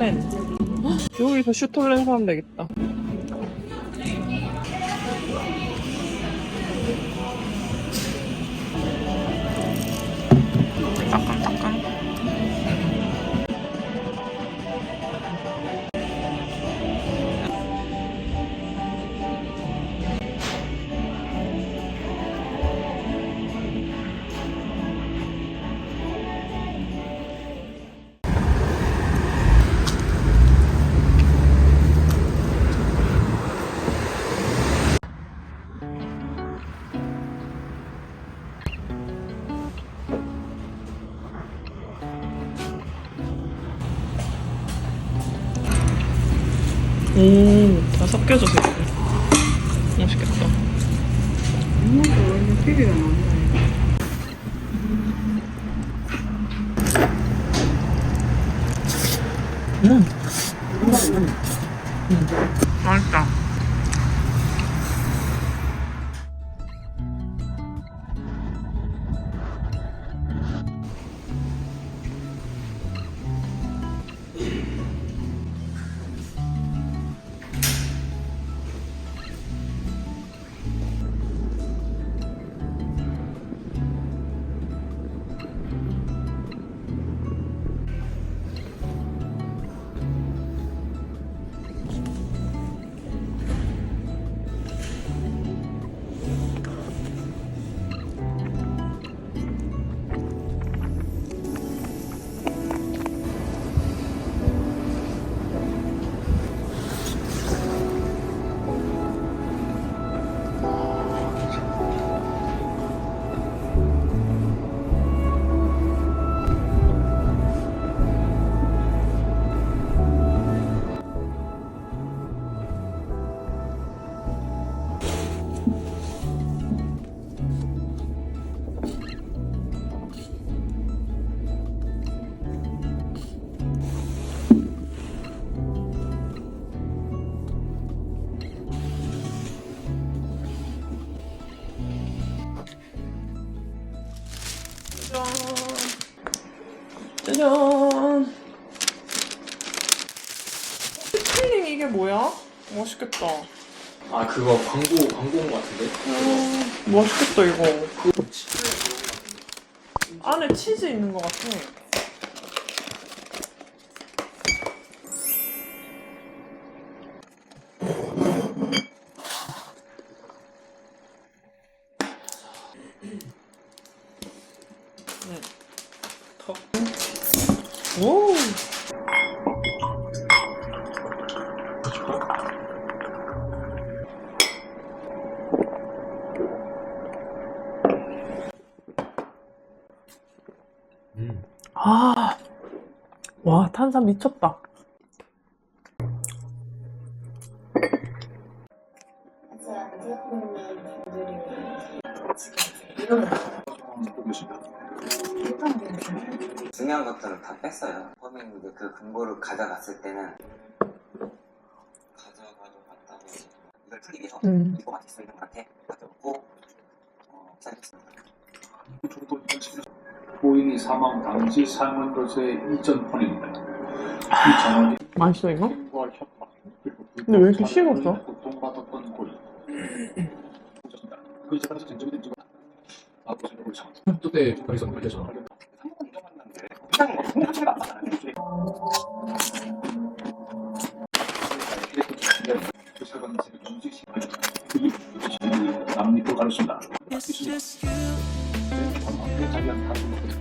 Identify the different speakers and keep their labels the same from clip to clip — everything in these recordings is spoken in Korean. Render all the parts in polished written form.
Speaker 1: 슈톨렌. 여기서 슈톨렌 사면 되겠다. 따끈따끈. 다 섞여져서 이렇게. 맛있겠다.
Speaker 2: 원래 피리가 나온다.
Speaker 1: 맛있다. 짜잔. 스타일링 이게 뭐야? 맛있겠다.
Speaker 3: 아 그거 광고인 것 같은데?
Speaker 1: 맛있겠다 이거. 안에 치즈 있는 것 같아.
Speaker 3: 턱.
Speaker 1: 오. 아, 와 탄산 미쳤다.
Speaker 4: 중요한 것들을 다 뺐어요. 서민인데 그 금고를 가져갔을 때는 가져갔다고 이걸 풀기 위해서 이거 같이 쓰는 분한테 가져오고 시작했습니다.
Speaker 5: 고인이 사망 당시 사용한 것의 이전 폰입니다.
Speaker 1: 맛있어 이거?
Speaker 5: 과 협박 그리고
Speaker 1: 근데 왜 이렇게 식었어?
Speaker 5: 고통받았던 고인. 그 재판에서 쟁점이 된 적은 아버지를 참았다.
Speaker 3: 그때 거기서 걸려서
Speaker 5: 그 사건 새벽 움직 시간 그게 남미로 가르친다. 자기한 다른 것입니다.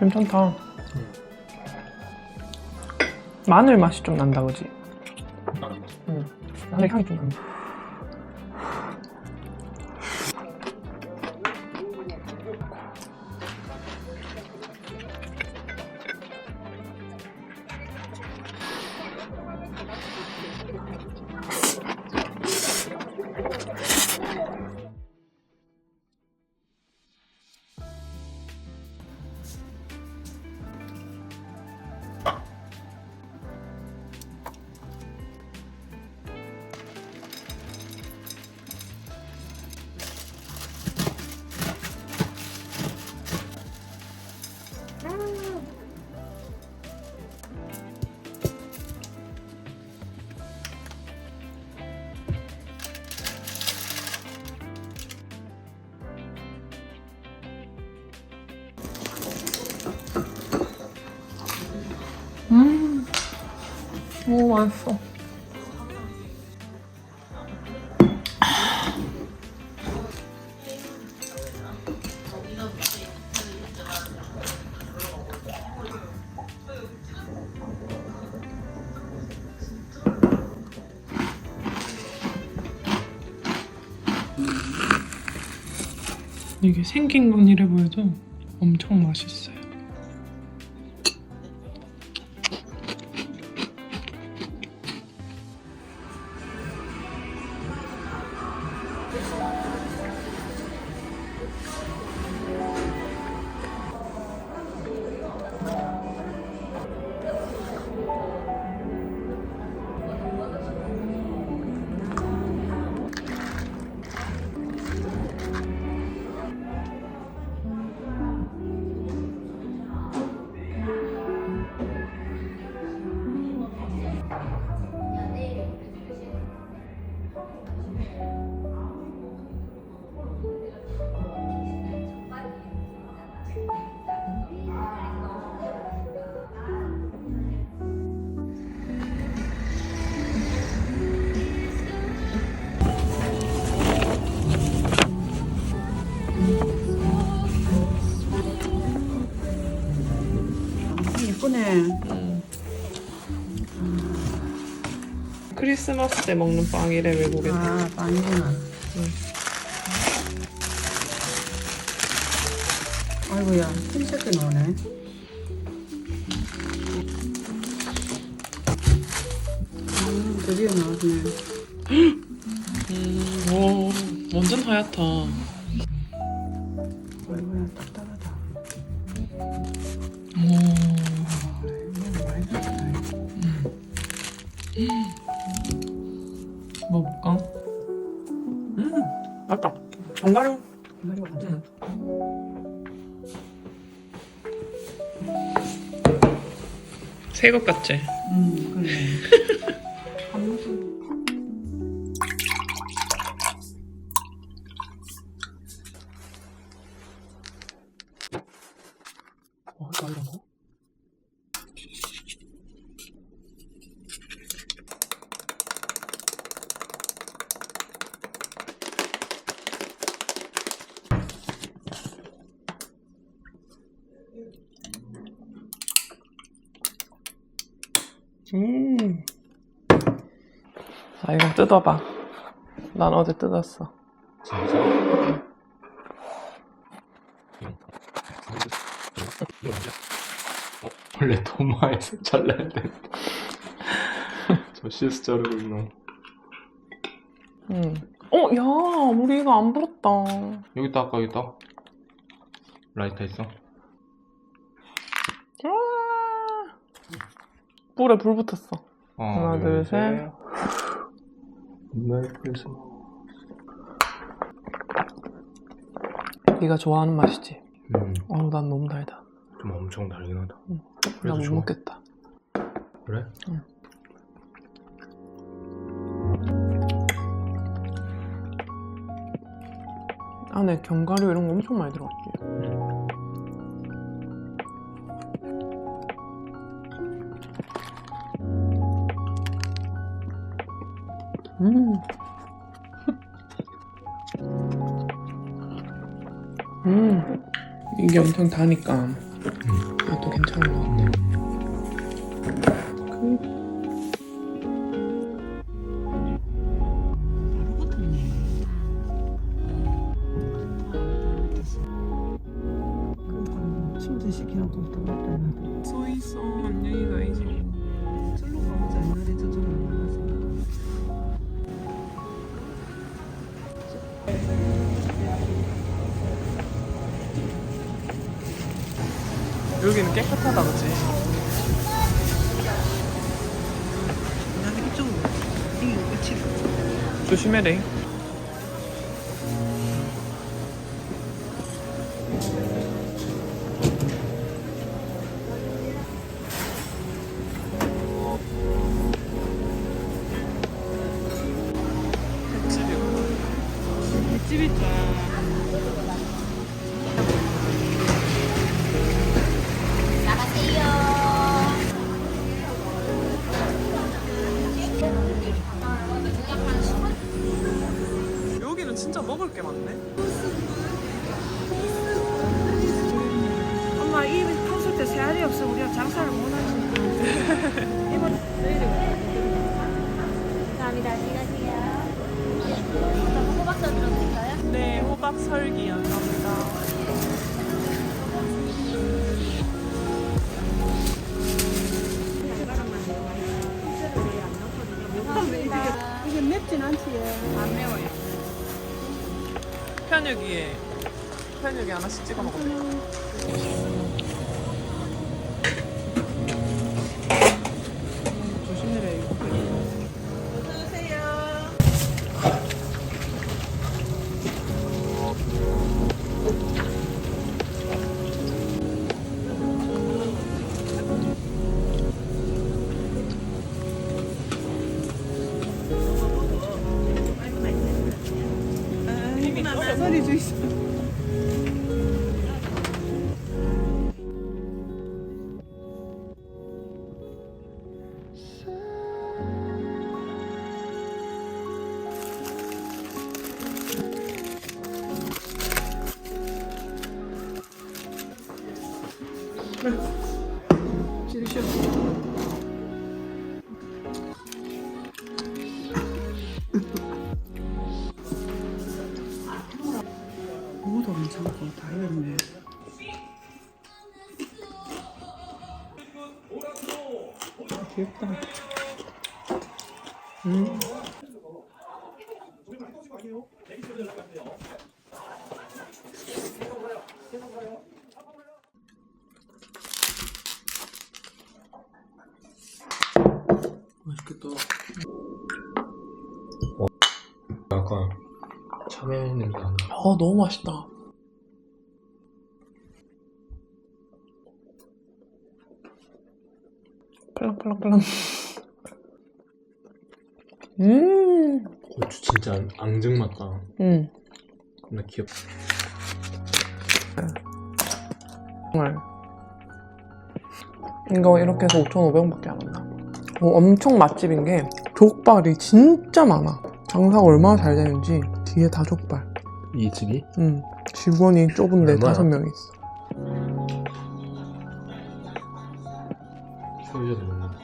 Speaker 1: 괜찮다. 마늘 맛이 좀 난다, 그지? 응. 마늘 향이 좀 난다. 너무 맛있어. 이게 생긴 건 이래 보여도 엄청 맛있어요.
Speaker 2: 예쁘네.
Speaker 1: 크리스마스 때 먹는 빵이래, 외국에서.
Speaker 2: 아, 빵이구나. 아이고야, 흰색이 나오네. 드디어 나왔네.
Speaker 1: 와, 완전 하얗다.
Speaker 2: 아이고야, 딱딱하다. 이거 많이 샀다.
Speaker 1: 먹어볼까? 맞다. 견과류.
Speaker 2: 이거 완전.
Speaker 1: 새것 같지?
Speaker 2: 그래.
Speaker 1: 와, 이거 이런 거? 자, 이거 뜯어봐. 난 어제 뜯었어.
Speaker 3: 진짜? 원래 도마에서 잘라야 돼. 저 실수 자르고 있노.
Speaker 1: 야, 우리 이거 안 불었다.
Speaker 3: 여기 있다, 아까 여기 있다. 라이터 있어?
Speaker 1: 불에 불 붙었어. 하나, 둘, 셋.
Speaker 3: 메리 크리스마스.
Speaker 1: 네가 좋아하는 맛이지? 난 너무 달다.
Speaker 3: 좀 엄청 달긴 하다.
Speaker 1: 나
Speaker 3: 그래도
Speaker 1: 못
Speaker 3: 좋아.
Speaker 1: 먹겠다.
Speaker 3: 그래?
Speaker 1: 응. 안에 견과류 이런 거 엄청 많이 들어갔지. 이게 엄청 다니까 이것도 괜찮은 것 같아.
Speaker 2: 바로 붙었네. 그러니까 침대 시켜놓고 또 왔다 놨다.
Speaker 1: 써 있어. 안녕히 가야지.
Speaker 2: 절로 가보자. 옛날에 저쪽으로 나가서.
Speaker 1: 여기는 깨끗하다, 그치?
Speaker 2: 나는 이쪽으로. 이게 끝이다.
Speaker 1: 조심해래. 집 있다. 여기는 진짜 먹을 게 많네.
Speaker 6: 엄마 이 평소 때 세알이 없어 우리가 장사를 못하지. 이번
Speaker 7: 감사합니다. 안녕히 가세요. 호박 더 들어드릴까요?
Speaker 1: 네, 호박 설기 감사합니다.
Speaker 6: 이게 맵진 않지.
Speaker 1: 안 매워요. 편육이 하나씩 찍어 먹으면 조심해래 이거.
Speaker 2: 소리 주있어. 찌르셔. 무도 괜찮고 다 익었네.
Speaker 1: 귀엽다.
Speaker 3: 맛있겠다. 약간 참외 냄새 난다.
Speaker 1: 너무 맛있다. 팔랑팔랑팔랑.
Speaker 3: 고추 진짜 앙증맞다. 겁나 귀엽다.
Speaker 1: 정말 이거 이렇게 해서 5,500원밖에 안 한다. 엄청 맛집인 게 족발이 진짜 많아. 장사가 얼마나 잘 되는지 뒤에 다 족발.
Speaker 3: 이 집이?
Speaker 1: 직원이 좁은데
Speaker 3: 얼마나?
Speaker 1: 5명이 있어.
Speaker 3: 소유자도 많네.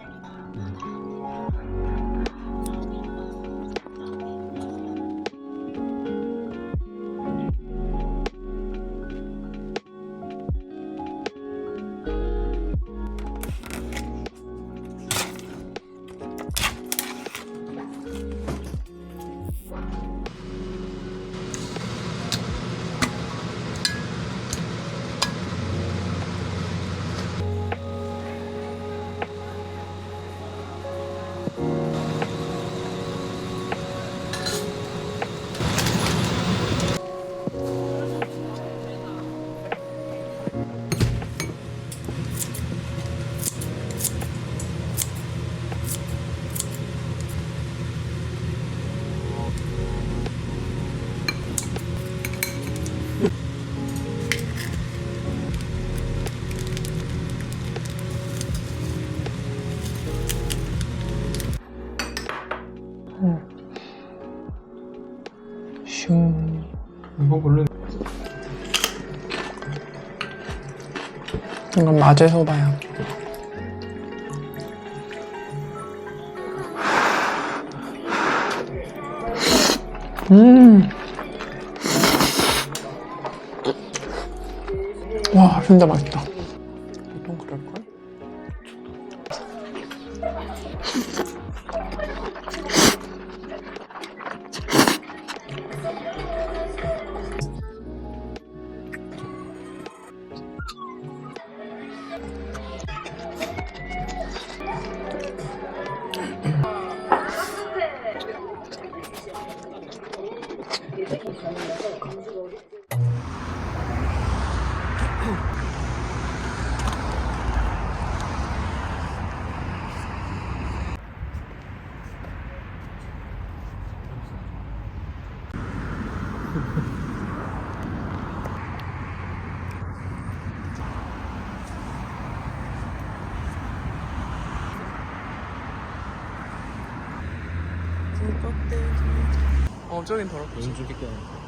Speaker 1: 슝.
Speaker 3: 이거 원래
Speaker 1: 이건 마제 소바야. 와, 진짜 맛있다. 보통 그럴걸? 저긴 더럽지.
Speaker 3: 요즘 좀 깼겠네.